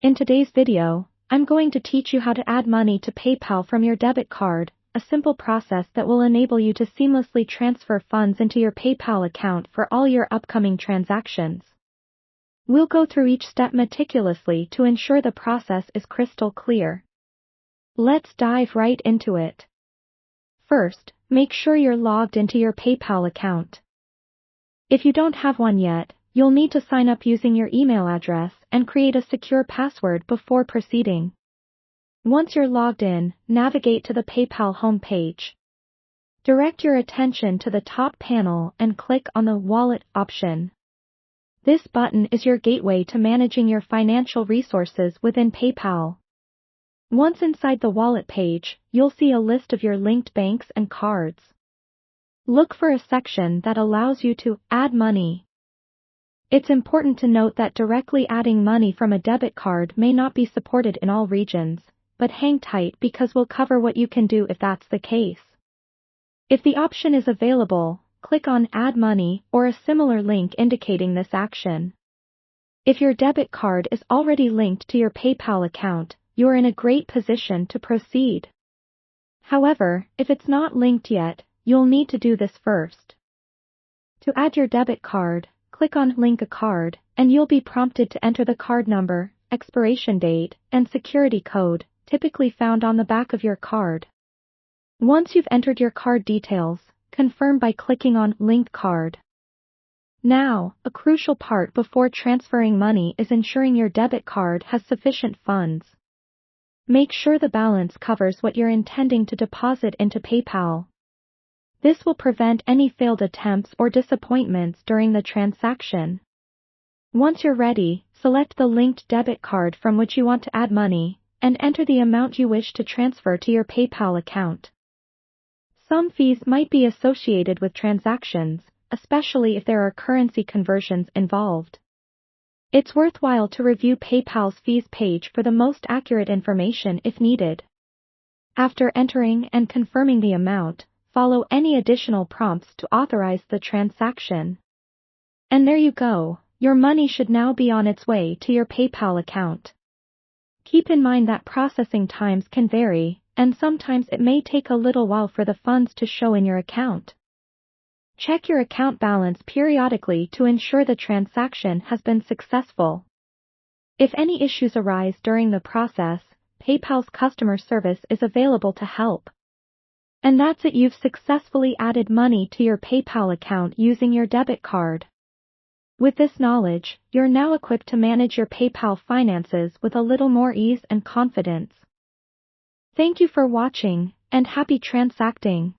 In today's video, I'm going to teach you how to add money to PayPal from your debit card, a simple process that will enable you to seamlessly transfer funds into your PayPal account for all your upcoming transactions. We'll go through each step meticulously to ensure the process is crystal clear. Let's dive right into it. First, make sure you're logged into your PayPal account. If you don't have one yet, you'll need to sign up using your email address and create a secure password before proceeding. Once you're logged in, navigate to the PayPal homepage. Direct your attention to the top panel and click on the Wallet option. This button is your gateway to managing your financial resources within PayPal. Once inside the Wallet page, you'll see a list of your linked banks and cards. Look for a section that allows you to add money. It's important to note that directly adding money from a debit card may not be supported in all regions, but hang tight because we'll cover what you can do if that's the case. If the option is available, click on Add Money or a similar link indicating this action. If your debit card is already linked to your PayPal account, you're in a great position to proceed. However, if it's not linked yet, you'll need to do this first. To add your debit card, click on Link a Card, and you'll be prompted to enter the card number, expiration date, and security code, typically found on the back of your card. Once you've entered your card details, confirm by clicking on Link Card. Now, a crucial part before transferring money is ensuring your debit card has sufficient funds. Make sure the balance covers what you're intending to deposit into PayPal. This will prevent any failed attempts or disappointments during the transaction. Once you're ready, select the linked debit card from which you want to add money, and enter the amount you wish to transfer to your PayPal account. Some fees might be associated with transactions, especially if there are currency conversions involved. It's worthwhile to review PayPal's fees page for the most accurate information if needed. After entering and confirming the amount, follow any additional prompts to authorize the transaction. And there you go, your money should now be on its way to your PayPal account. Keep in mind that processing times can vary, and sometimes it may take a little while for the funds to show in your account. Check your account balance periodically to ensure the transaction has been successful. If any issues arise during the process, PayPal's customer service is available to help. And that's it, you've successfully added money to your PayPal account using your debit card. With this knowledge, you're now equipped to manage your PayPal finances with a little more ease and confidence. Thank you for watching, and happy transacting.